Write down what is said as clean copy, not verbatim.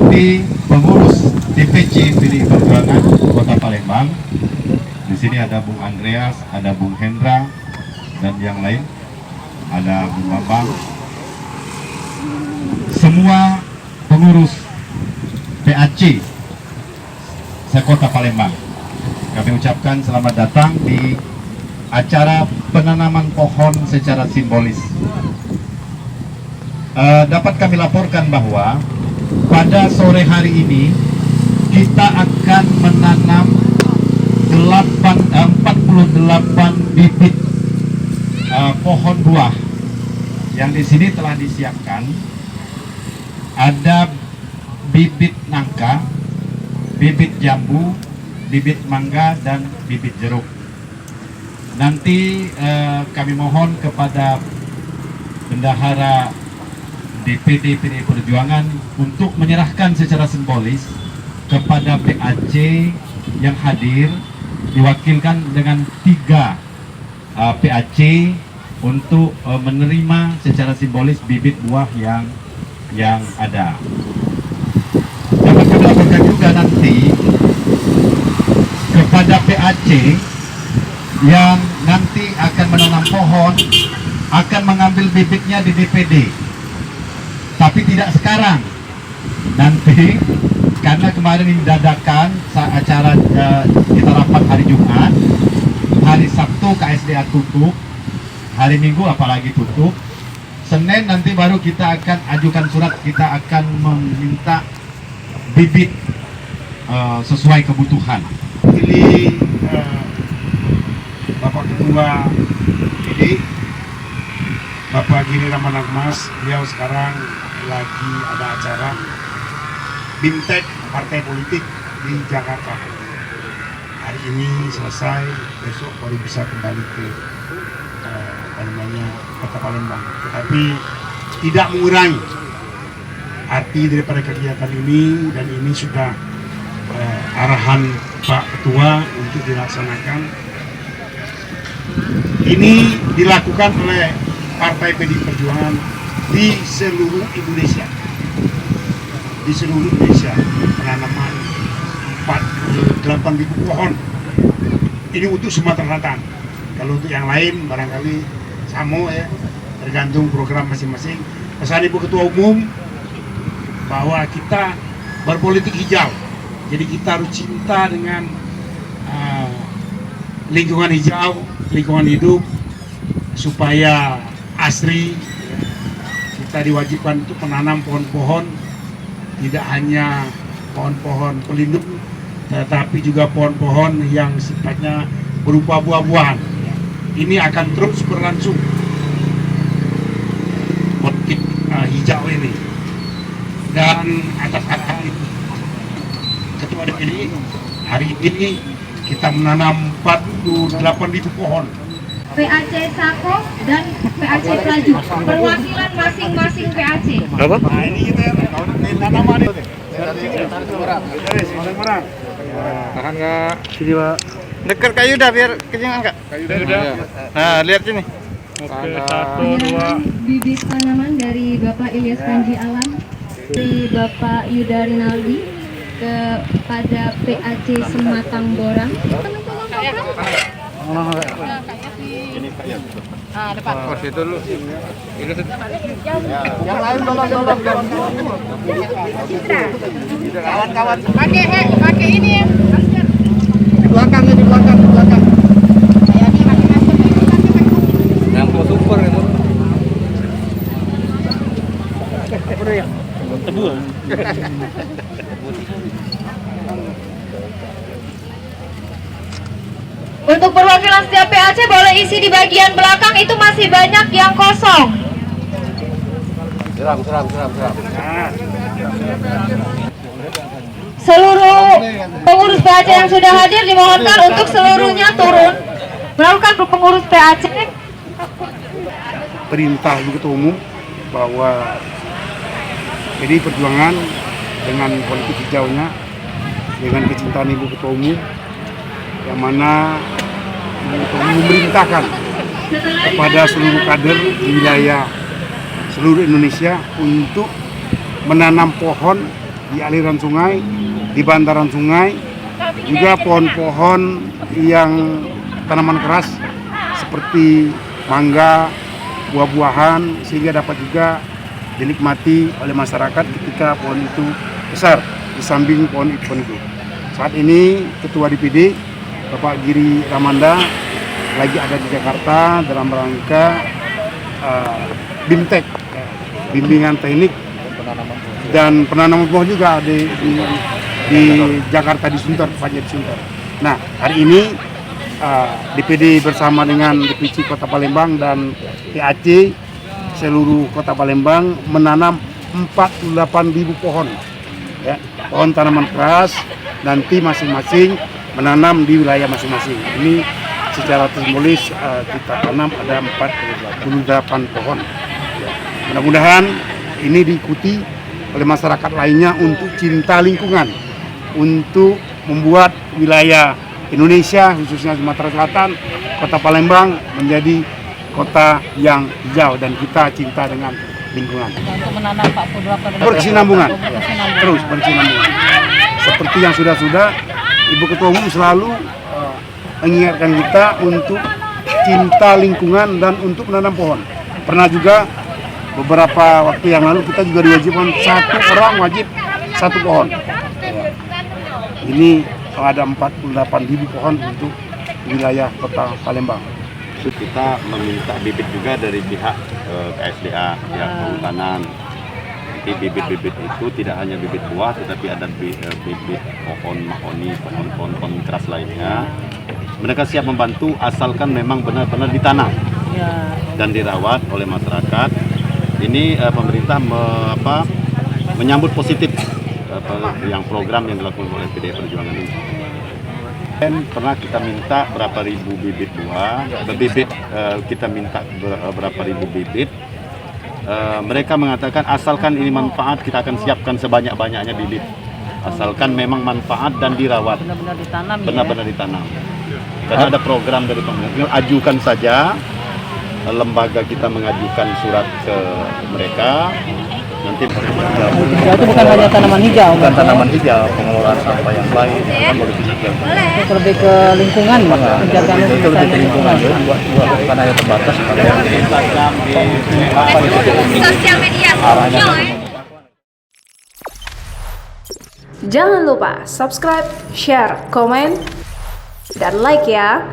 nanti pengurus DPC PDI Perjuangan Kota Palembang. Di sini ada Bung Andreas, ada Bung Hendra, dan yang lain, ada Bung Bambang. Semua pengurus PAC se-Kota Palembang, kami ucapkan selamat datang di acara penanaman pohon secara simbolis. Dapat kami laporkan bahwa pada sore hari ini kita akan menanam 48 bibit pohon buah yang di sini telah disiapkan. Ada bibit nangka, bibit jambu, bibit mangga, dan bibit jeruk. Nanti kami mohon kepada bendahara DPD PDI Perjuangan untuk menyerahkan secara simbolis kepada PAC yang hadir, diwakilkan dengan 3 PAC untuk menerima secara simbolis bibit buah yang ada. Dapat kami laporkan juga nanti kepada PAC yang nanti akan menanam pohon, akan mengambil bibitnya di DPD, tapi tidak sekarang. Nanti karena kemarin ini dadakan saat acara kita rapat hari Jumat, hari Sabtu KSDA tutup, hari Minggu apalagi tutup, Senin nanti baru kita akan ajukan surat, kita akan meminta bibit sesuai kebutuhan. Pilih Bapak Ketua PD, Bapak Giri Ramanagmas, beliau sekarang lagi ada acara BIMTEK partai politik di Jakarta. Hari ini selesai, besok baru bisa kembali ke Kota Palembang. Tetapi tidak mengurangi arti daripada kegiatan ini, dan ini sudah arahan Pak Ketua untuk dilaksanakan. Ini dilakukan oleh Partai PDI Perjuangan di seluruh Indonesia. Di seluruh Indonesia, penanaman 48.000 pohon. Ini untuk Sumatera Selatan. Kalau untuk yang lain barangkali sama ya, tergantung program masing-masing. Pesan Ibu Ketua Umum bahwa kita berpolitik hijau. Jadi kita harus cinta dengan lingkungan hijau, lingkungan hidup, supaya asri. Kita diwajibkan untuk menanam pohon-pohon, tidak hanya pohon-pohon pelindung, tetapi juga pohon-pohon yang sifatnya berupa buah-buahan. Ini akan terus berlangsung politik hijau ini. Dan atas arahan Ketua DPD, hari ini kita menanam 48.000 pohon. PAC Sako dan PAC Pelaju, perwakilan masing-masing PAC. Berapa? Nah ini kita tanaman itu. Orang. Tahan nggak? Sini Pak. Dekat kayu dah biar kejengan kak. Kayu udah. Nah lihat sini. Penyerahan bibit tanaman dari Bapak Ilyas Panji Alam, dari Bapak Yuda Rinaldi kepada PAC Sematang Borang. Depan. Oh situ lu. Yang lain tolong. Kawan-kawan. Pakai ini ya. Di belakang. Yang super itu. Apa ya? Tebu. Untuk perwakilan setiap PAC boleh isi di bagian belakang, itu masih banyak yang kosong. Seram. Seluruh pengurus PAC yang sudah hadir dimohonkan untuk seluruhnya turun melakukan pengurus PAC. Perintah Ibu Ketua Umum bahwa PDI Perjuangan dengan politik hijaunya, dengan kecintaan Ibu Ketua Umum, yang mana Ibu Ketua Umum memerintahkan kepada seluruh kader di wilayah seluruh Indonesia untuk menanam pohon di aliran sungai, di bantaran sungai, juga pohon-pohon yang tanaman keras seperti mangga, buah-buahan, sehingga dapat juga dinikmati oleh masyarakat ketika pohon itu besar di samping pohon itu. Saat ini Ketua DPD Bapak Giri Ramanda lagi ada di Jakarta dalam rangka BIMTEK, bimbingan teknik dan penanaman pohon juga di Jakarta, di Sunter, tepatnya di Sunter. Nah, hari ini DPD bersama dengan DPC Kota Palembang dan PAC seluruh Kota Palembang menanam 48.000 pohon, ya, pohon tanaman keras. Nanti masing-masing menanam di wilayah masing-masing. Ini secara simbolis kita tanam ada 48 pohon. Ya. Mudah-mudahan ini diikuti oleh masyarakat lainnya untuk cinta lingkungan, untuk membuat wilayah Indonesia, khususnya Sumatera Selatan, Kota Palembang menjadi kota yang hijau dan kita cinta dengan lingkungan. Untuk menanam 48 Berkesinambungan, terus berkesinambungan. Seperti yang sudah-sudah, Ibu Ketua Umum selalu mengingatkan kita untuk cinta lingkungan dan untuk menanam pohon. Pernah juga beberapa waktu yang lalu kita juga diwajibkan satu orang wajib satu pohon. Ini ada 48.000 pohon untuk wilayah Kota Palembang. Kita meminta bibit juga dari pihak KSDA, pihak kehutanan. Jadi bibit-bibit itu tidak hanya bibit buah, tetapi ada bibit pohon mahoni, pohon-pohon keras lainnya. Mereka siap membantu asalkan memang benar-benar ditanam dan dirawat oleh masyarakat. Ini pemerintah menyambut positif yang program yang dilakukan oleh PDI Perjuangan ini. Dan pernah kita minta berapa ribu bibit buah, kita minta berapa ribu bibit. Mereka mengatakan asalkan ini manfaat, kita akan siapkan sebanyak-banyaknya bibit. Asalkan memang manfaat dan dirawat, benar-benar ditanam. Karena ada program dari pemerintah, ajukan saja, lembaga kita mengajukan surat ke mereka. Nanti itu bukan hanya tanaman hijau, bukan tanaman hijau, pengelolaan sampah yang baik, kan boleh dipikir. itu lebih ke lingkungan, penjagaan Itu lebih ke lingkungan, bukan hanya terbatas pada yang di sosial media. Jangan lupa subscribe, share, komen, dan like ya.